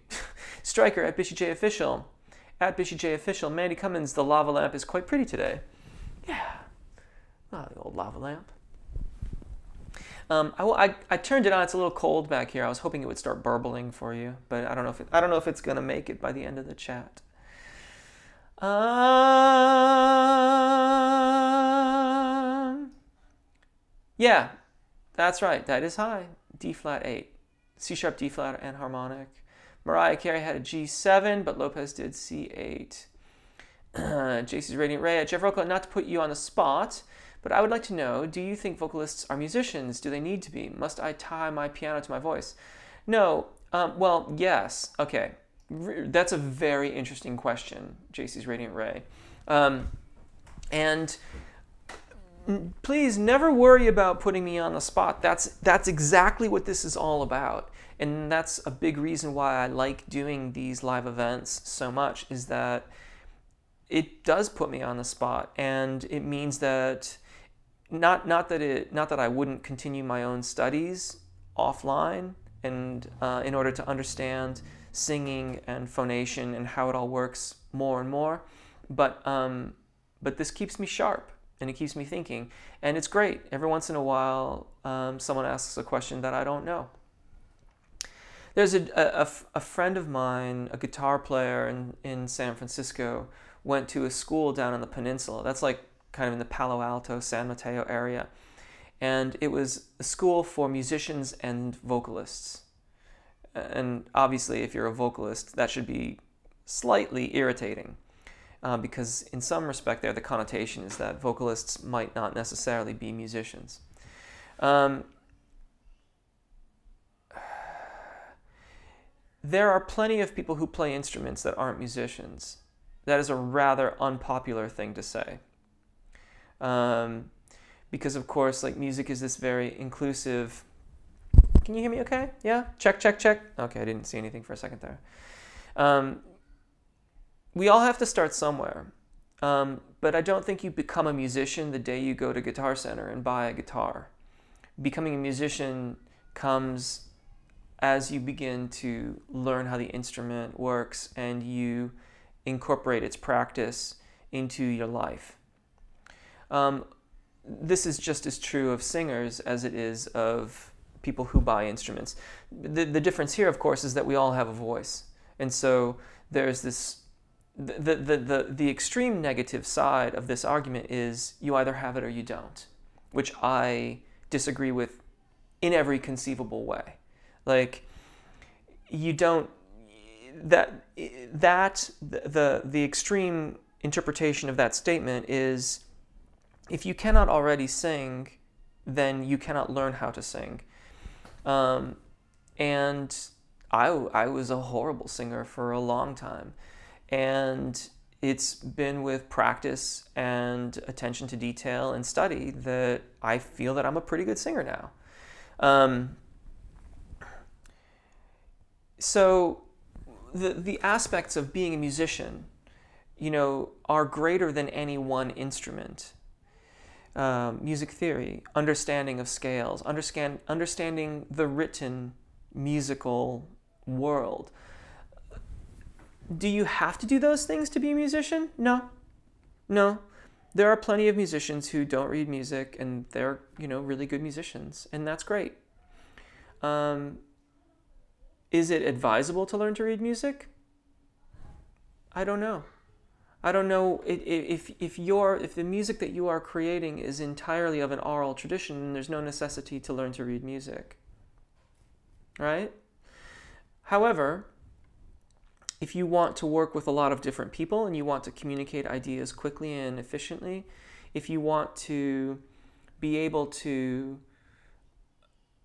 Stryker at Bishy J Official. At Bishy J Official, Mandy Cummins, the lava lamp is quite pretty today. Yeah. Ah, the old lava lamp. I turned it on. It's a little cold back here. I was hoping it would start burbling for you, but I don't know if it's gonna make it by the end of the chat. Yeah, that's right. That is high. D flat 8, C sharp, D flat, and harmonic. Mariah Carey had a G7, but Lopez did C8. JC's Radiant Ray. Jeff Rolka, not to put you on the spot, but I would like to know, do you think vocalists are musicians? Do they need to be? Must I tie my piano to my voice? No. Well, yes. Okay. That's a very interesting question, JC's Radiant Ray. And please never worry about putting me on the spot. That's exactly what this is all about. And that's a big reason why I like doing these live events so much, is that it does put me on the spot, and it means that not that I wouldn't continue my own studies offline and in order to understand singing and phonation and how it all works more and more, but this keeps me sharp and it keeps me thinking, and it's great. Every once in a while, someone asks a question that I don't know. There's a friend of mine, a guitar player in San Francisco, went to a school down on the peninsula. That's like kind of in the Palo Alto, San Mateo area. And it was a school for musicians and vocalists. And obviously, if you're a vocalist, that should be slightly irritating. Because in some respect there, the connotation is that vocalists might not necessarily be musicians. There are plenty of people who play instruments that aren't musicians. That is a rather unpopular thing to say. Because of course, like, music is this very inclusive... Can you hear me okay? Yeah? Check, check, check. Okay, I didn't see anything for a second there. We all have to start somewhere. But I don't think you become a musician the day you go to Guitar Center and buy a guitar. Becoming a musician comes as you begin to learn how the instrument works and you incorporate its practice into your life. This is just as true of singers as it is of people who buy instruments. The difference here, of course, is that we all have a voice. And so there's this, the extreme negative side of this argument is you either have it or you don't, which I disagree with in every conceivable way. Like, you don't, the extreme interpretation of that statement is, if you cannot already sing, then you cannot learn how to sing. And I was a horrible singer for a long time. And it's been with practice and attention to detail and study that I feel that I'm a pretty good singer now. So the aspects of being a musician, you know, are greater than any one instrument. Music theory, understanding of scales, understanding the written musical world. Do you have to do those things to be a musician? No. No. There are plenty of musicians who don't read music and they're, you know, really good musicians, and that's great. Is it advisable to learn to read music? I don't know. I don't know if the music that you are creating is entirely of an oral tradition, then there's no necessity to learn to read music. Right? However, if you want to work with a lot of different people and you want to communicate ideas quickly and efficiently, if you want to be able to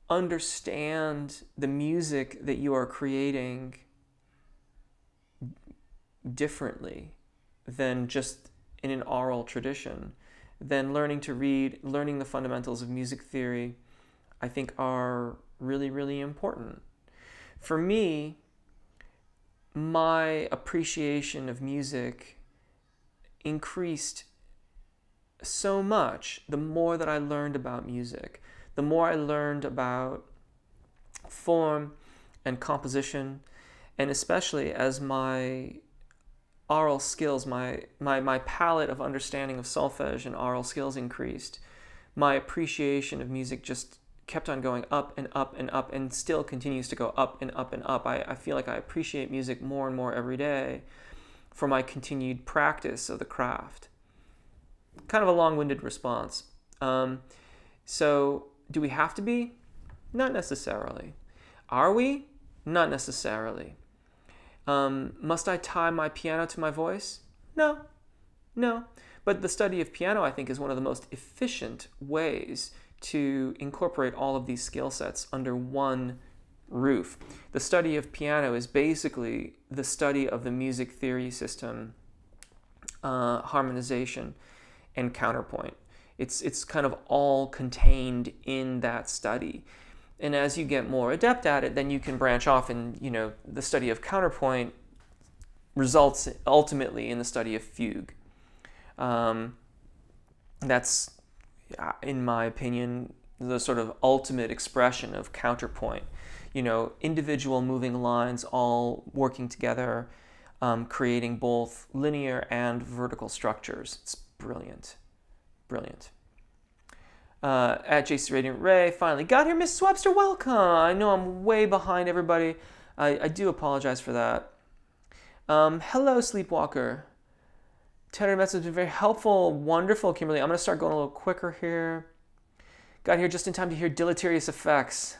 understand the music that you are creating differently than just in an oral tradition, then learning to read, learning the fundamentals of music theory, I think are really, really important. For me, my appreciation of music increased so much the more that I learned about music, the more I learned about form and composition, and especially as my aural skills, my palette of understanding of solfege and aural skills increased, my appreciation of music just kept on going up and up and up, and still continues to go up and up and up. I feel like I appreciate music more and more every day for my continued practice of the craft. Kind of a long-winded response. So do we have to be? Not necessarily. Are we? Not necessarily. Must I tie my piano to my voice? No. But the study of piano, I think, is one of the most efficient ways to incorporate all of these skill sets under one roof. The study of piano is basically the study of the music theory system, harmonization, and counterpoint. It's kind of all contained in that study. And as you get more adept at it, then you can branch off, and the study of counterpoint results ultimately in the study of fugue. That's, in my opinion, the sort of ultimate expression of counterpoint. Individual moving lines all working together, creating both linear and vertical structures. It's brilliant. Brilliant. At JC Radiant Ray, finally got here. Miss Webster, welcome. I know I'm way behind everybody. I do apologize for that. Hello, Sleepwalker. Tenor message has been very helpful. Wonderful, Kimberly. I'm going to start going a little quicker here. Got here just in time to hear deleterious effects.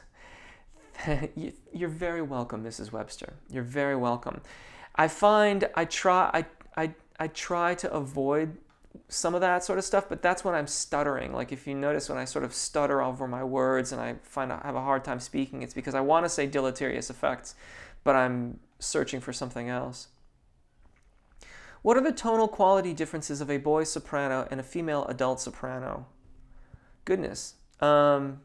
You're very welcome, Mrs. Webster. You're very welcome. I find I try to avoid some of that sort of stuff, but that's when I'm stuttering. Like if you notice when I sort of stutter over my words and I find I have a hard time speaking, it's because I want to say deleterious effects, but I'm searching for something else. What are the tonal quality differences of a boy soprano and a female adult soprano? Goodness. Well,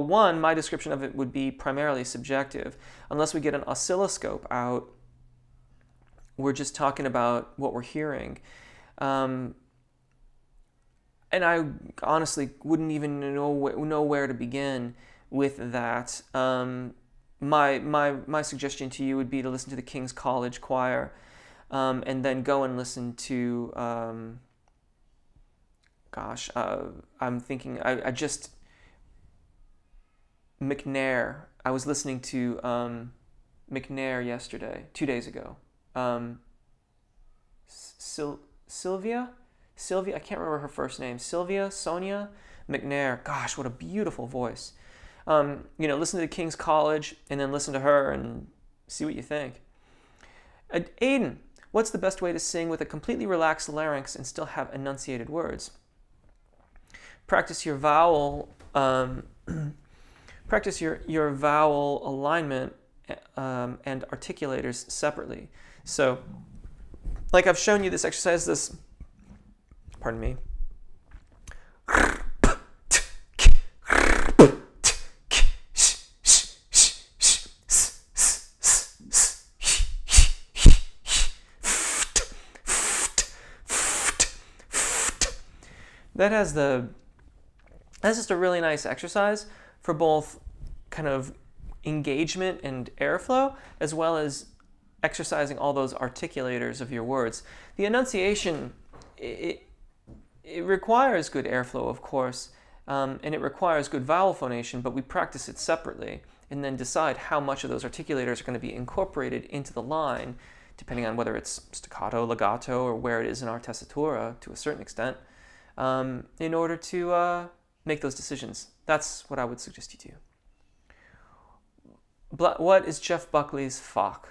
one, my description of it would be primarily subjective. Unless we get an oscilloscope out, we're just talking about what we're hearing. And I honestly wouldn't even know where to begin with that. My suggestion to you would be to listen to the King's College Choir, and then go and listen to, I'm thinking, McNair. I was listening to McNair yesterday, 2 days ago. Sylvia, I can't remember her first name. Sonia McNair. Gosh, what a beautiful voice. Listen to the King's College and then listen to her and see what you think. Aiden, what's the best way to sing with a completely relaxed larynx and still have enunciated words? Practice your vowel. Practice your vowel alignment and articulators separately. So, like I've shown you this exercise. Pardon me. That's just a really nice exercise for both kind of engagement and airflow, as well as exercising all those articulators of your words. The enunciation, it requires good airflow, of course, and it requires good vowel phonation, but we practice it separately and then decide how much of those articulators are going to be incorporated into the line, depending on whether it's staccato, legato, or where it is in our tessitura to a certain extent, in order to make those decisions. That's what I would suggest you do. What is Jeff Buckley's Fock?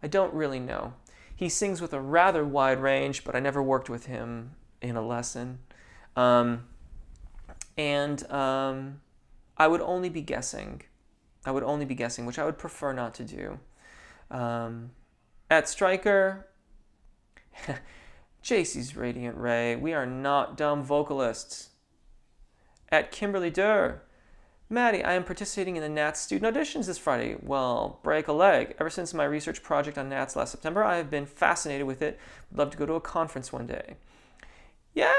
I don't really know. He sings with a rather wide range, but I never worked with him in a lesson. I would only be guessing. Which I would prefer not to do. At Stryker, JC's Radiant Ray, we are not dumb vocalists. At Kimberly Durr, Mattie, I am participating in the NATS student auditions this Friday. Well, break a leg. Ever since my research project on NATS last September, I have been fascinated with it. Would love to go to a conference one day. Yeah.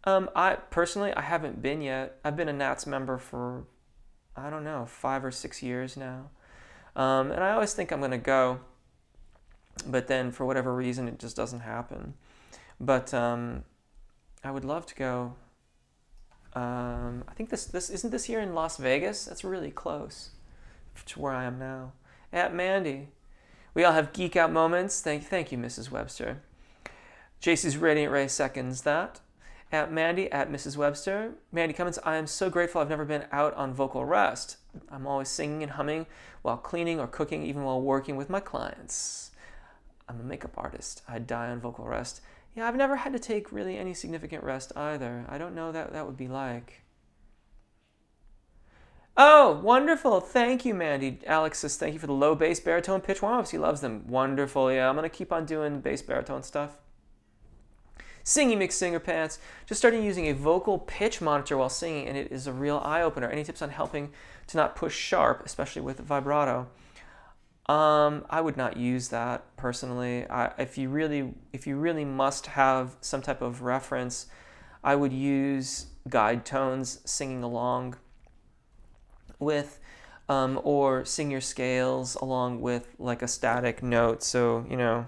I haven't been yet. I've been a NATS member for, 5 or 6 years now. And I always think I'm going to go, but then for whatever reason, it just doesn't happen. But I would love to go. I think this isn't this year in Las Vegas. That's really close to where I am now. At Mandy, we all have geek out moments. Thank you, Mrs. Webster. JC's Radiant Ray seconds that. At Mandy, at Mrs. Webster. Mandy Cummins, I am so grateful I've never been out on vocal rest. I'm always singing and humming while cleaning or cooking, even while working with my clients. I'm a makeup artist. I die on vocal rest. Yeah, I've never had to take really any significant rest either. I don't know what that would be like. Oh, wonderful. Thank you, Mandy. Alex says, thank you for the low bass baritone pitch warm-ups. He loves them. Wonderful. Yeah, I'm going to keep on doing bass baritone stuff. Singy Mix Singer Pants. Just starting using a vocal pitch monitor while singing, and it is a real eye-opener. Any tips on helping to not push sharp, especially with vibrato? I would not use that personally. If you really must have some type of reference, I would use guide tones singing along with, or sing your scales along with like a static note. So, you know,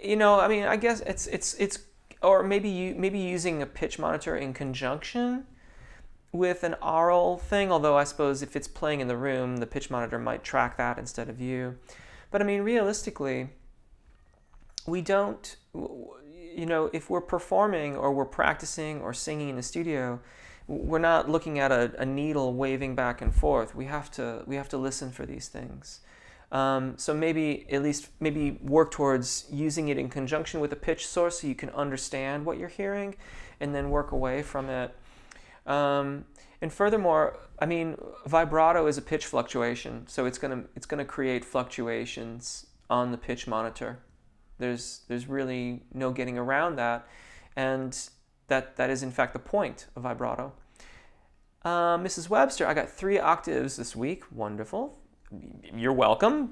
you know, I mean, I guess it's or maybe using a pitch monitor in conjunction with an aural thing, although I suppose if it's playing in the room, the pitch monitor might track that instead of you. But I mean, realistically, we don't, you know, if we're performing or we're practicing or singing in the studio, we're not looking at a needle waving back and forth. We have to listen for these things. So maybe work towards using it in conjunction with a pitch source so you can understand what you're hearing, and then work away from it. And furthermore, I mean, vibrato is a pitch fluctuation, so it's gonna create fluctuations on the pitch monitor. There's really no getting around that, and that is in fact the point of vibrato. Mrs. Webster, I got 3 octaves this week. Wonderful. You're welcome.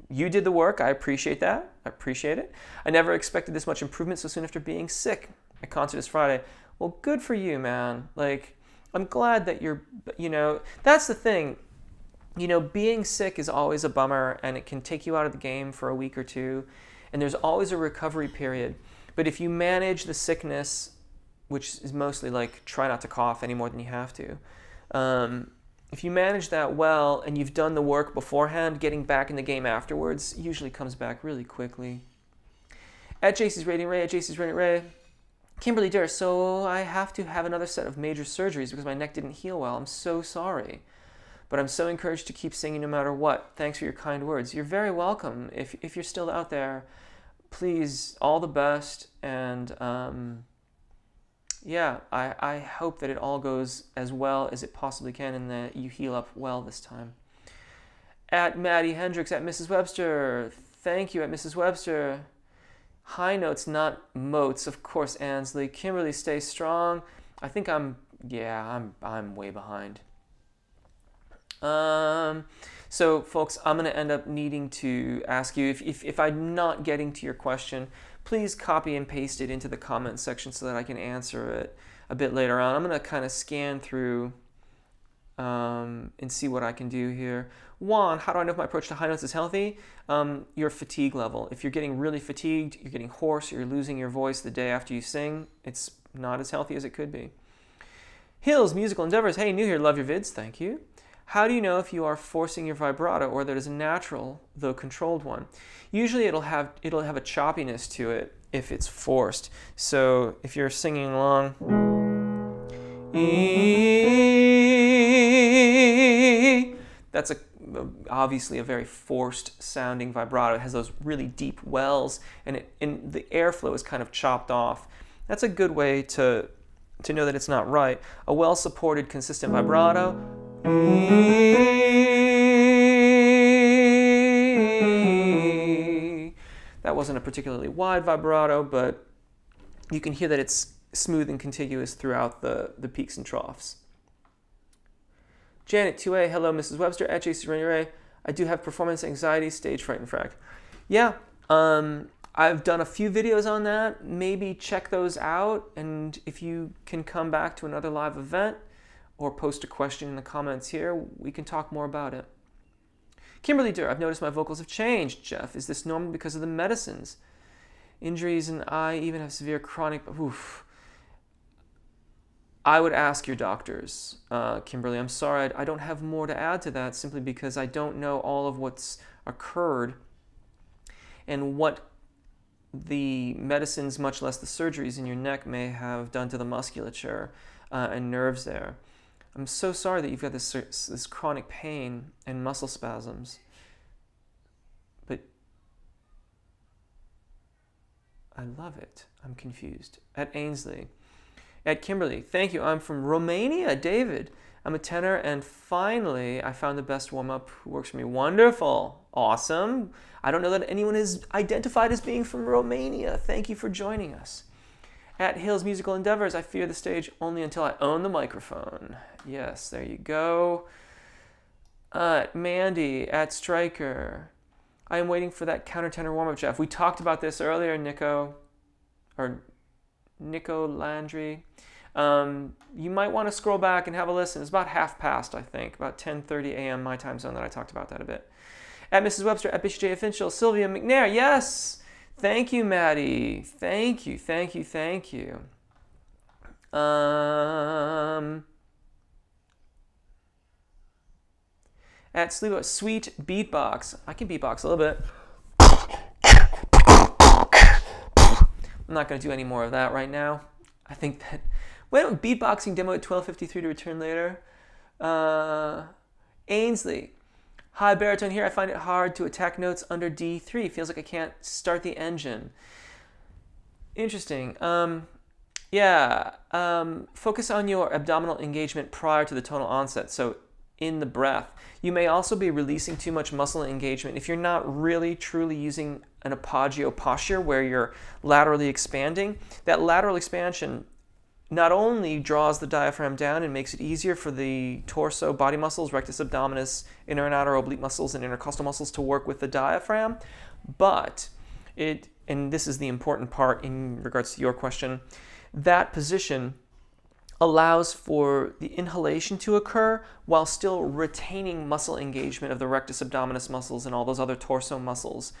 You did the work. I appreciate that. I appreciate it. I never expected this much improvement so soon after being sick. My concert is Friday. Well, good for you, man. Like, I'm glad that you're, you know, that's the thing. You know, being sick is always a bummer, and it can take you out of the game for a week or two, and there's always a recovery period. But if you manage the sickness, which is mostly like try not to cough any more than you have to, if you manage that well and you've done the work beforehand, getting back in the game afterwards usually comes back really quickly. At JC's Radiant Ray, at JC's Radiant Ray, Kimberly Durr, so I have to have another set of major surgeries because my neck didn't heal well. I'm so sorry. But I'm so encouraged to keep singing no matter what. Thanks for your kind words. You're very welcome. If you're still out there, please, all the best. And yeah, I hope that it all goes as well as it possibly can and that you heal up well this time. At Mattie Hendricks, at Mrs. Webster, thank you, at Mrs. Webster. High notes, not motes, of course, Ansley. Kimberly, stay strong. I think I'm way behind. So folks, I'm going to end up needing to ask you, if I'm not getting to your question, please copy and paste it into the comments section so that I can answer it a bit later on. I'm going to kind of scan through and see what I can do here. Juan, how do I know if my approach to high notes is healthy? Your fatigue level. If you're getting really fatigued, you're getting hoarse, you're losing your voice the day after you sing, it's not as healthy as it could be. Hills, musical endeavors. Hey, new here, love your vids, thank you. How do you know if you are forcing your vibrato or that is a natural, though controlled one? Usually it'll have a choppiness to it if it's forced. So if you're singing along, that's obviously a very forced sounding vibrato. It has those really deep wells, and the airflow is kind of chopped off. That's a good way to know that it's not right. A well-supported, consistent vibrato. That wasn't a particularly wide vibrato, but you can hear that it's smooth and contiguous throughout the peaks and troughs. Janet 2A, hello Mrs. Webster, at JC Rainier. I do have performance anxiety, stage fright, in fact. Yeah, I've done a few videos on that. Maybe check those out, and if you can come back to another live event, or post a question in the comments here. We can talk more about it. Kimberly Durr, I've noticed my vocals have changed. Jeff, is this normal because of the medicines? Injuries, and I even have severe chronic... Oof. I would ask your doctors, Kimberly. I'm sorry, I don't have more to add to that simply because I don't know all of what's occurred and what the medicines, much less the surgeries in your neck, may have done to the musculature and nerves there. I'm so sorry that you've got this chronic pain and muscle spasms. But I love it. I'm confused. At Ainsley. At Kimberly, thank you. I'm from Romania, David. I'm a tenor, and finally, I found the best warm-up who works for me. Wonderful. Awesome. I don't know that anyone is identified as being from Romania. Thank you for joining us. At Hill's Musical Endeavors, I fear the stage only until I own the microphone. Yes, there you go. At Mandy, at Stryker, I am waiting for that countertenor warm-up, Jeff. We talked about this earlier, Nico Landry. You might want to scroll back and have a listen. It's about past, I think, about 10:30 a.m. my time zone that I talked about that a bit. At Mrs. Webster, at Bishop J. Official, Sylvia McNair, yes! Thank you, Mattie. Thank you, thank you, thank you. At Sleevo, sweet beatbox. I can beatbox a little bit. I'm not going to do any more of that right now. I think that... Wait, beatboxing demo at 12:53 to return later. Ainsley. Hi, baritone here. I find it hard to attack notes under D3. Feels like I can't start the engine. Interesting. Focus on your abdominal engagement prior to the tonal onset, so in the breath. You may also be releasing too much muscle engagement if you're not really truly using an appogio posture where you're laterally expanding. That lateral expansion not only draws the diaphragm down and makes it easier for the torso body muscles, rectus abdominis, inner and outer oblique muscles, and intercostal muscles to work with the diaphragm, but and this is the important part in regards to your question, that position allows for the inhalation to occur while still retaining muscle engagement of the rectus abdominis muscles and all those other torso muscles.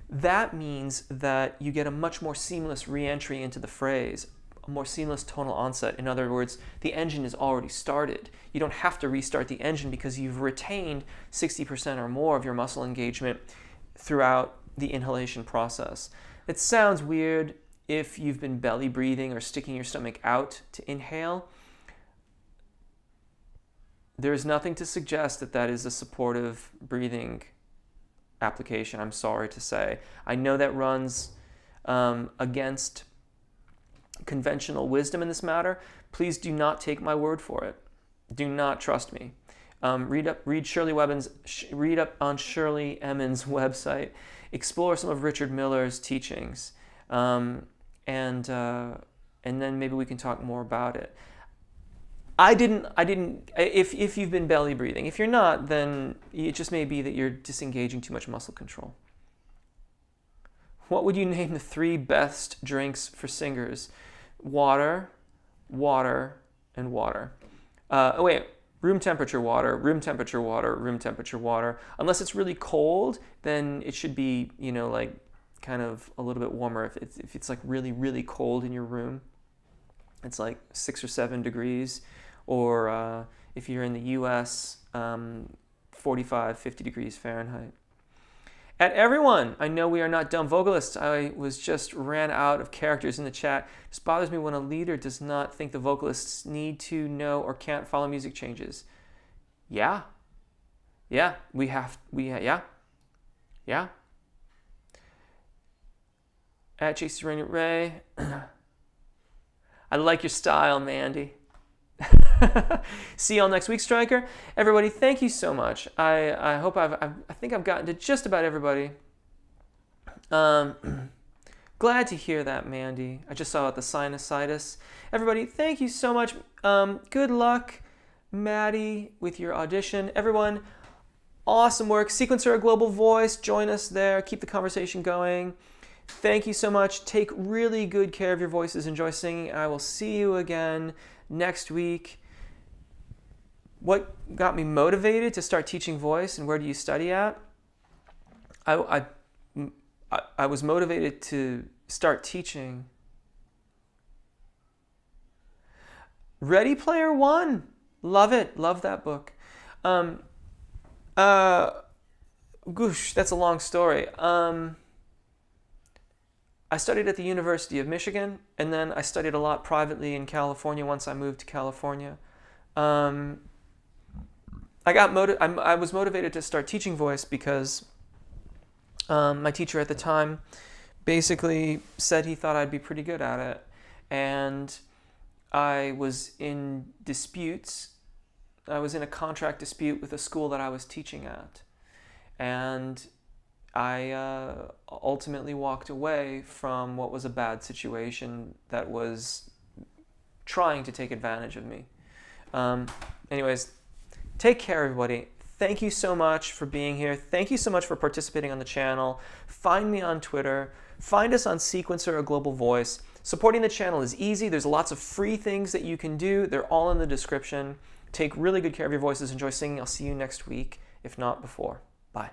That means that you get a much more seamless re-entry into the phrase, a more seamless tonal onset. In other words, the engine is already started. You don't have to restart the engine because you've retained 60% or more of your muscle engagement throughout the inhalation process. It sounds weird if you've been belly breathing or sticking your stomach out to inhale. There's nothing to suggest that that is a supportive breathing application, I'm sorry to say. I know that runs against conventional wisdom in this matter. Please do not take my word for it. Do not trust me. Read up on Shirley Emmons' website. Explore some of Richard Miller's teachings, and then maybe we can talk more about it. If you've been belly breathing. If you're not, then it just may be that you're disengaging too much muscle control. What would you name the 3 best drinks for singers? Water, water, and water. Room temperature water, room temperature water, room temperature water. Unless it's really cold, then it should be, like kind of a little bit warmer. If it's like really, really cold in your room, it's like 6 or 7 degrees. Or if you're in the US, 45, 50 degrees Fahrenheit. At everyone, I know we are not dumb vocalists. I ran out of characters in the chat. It just bothers me when a leader does not think the vocalists need to know or can't follow music changes. Yeah. Yeah, yeah. At JC Rainy Ray, I like your style, Mandy. See y'all next week, Stryker. Everybody, thank you so much. I hope I think I've gotten to just about everybody. Glad to hear that, Mandy. I just saw about the sinusitis. Everybody, thank you so much. Good luck, Mattie, with your audition. Everyone, awesome work. Sequencer, A Global Voice, join us there. Keep the conversation going. Thank you so much. Take really good care of your voices. Enjoy singing. I will see you again next week. what got me motivated to start teaching voice and where do you study at? I was motivated to start teaching. Ready Player One. Love it. Love that book. Goosh, that's a long story. I studied at the University of Michigan, and then I studied a lot privately in California once I moved to California. I was motivated to start teaching voice because my teacher at the time basically said he thought I'd be pretty good at it. And I was in disputes. I was in a contract dispute with a school that I was teaching at. And I ultimately walked away from what was a bad situation that was trying to take advantage of me. Anyways, take care, everybody. Thank you so much for being here. Thank you so much for participating on the channel. Find me on Twitter. Find us on Sequencer or Global Voice. Supporting the channel is easy. There's lots of free things that you can do. They're all in the description. Take really good care of your voices. Enjoy singing. I'll see you next week, if not before. Bye.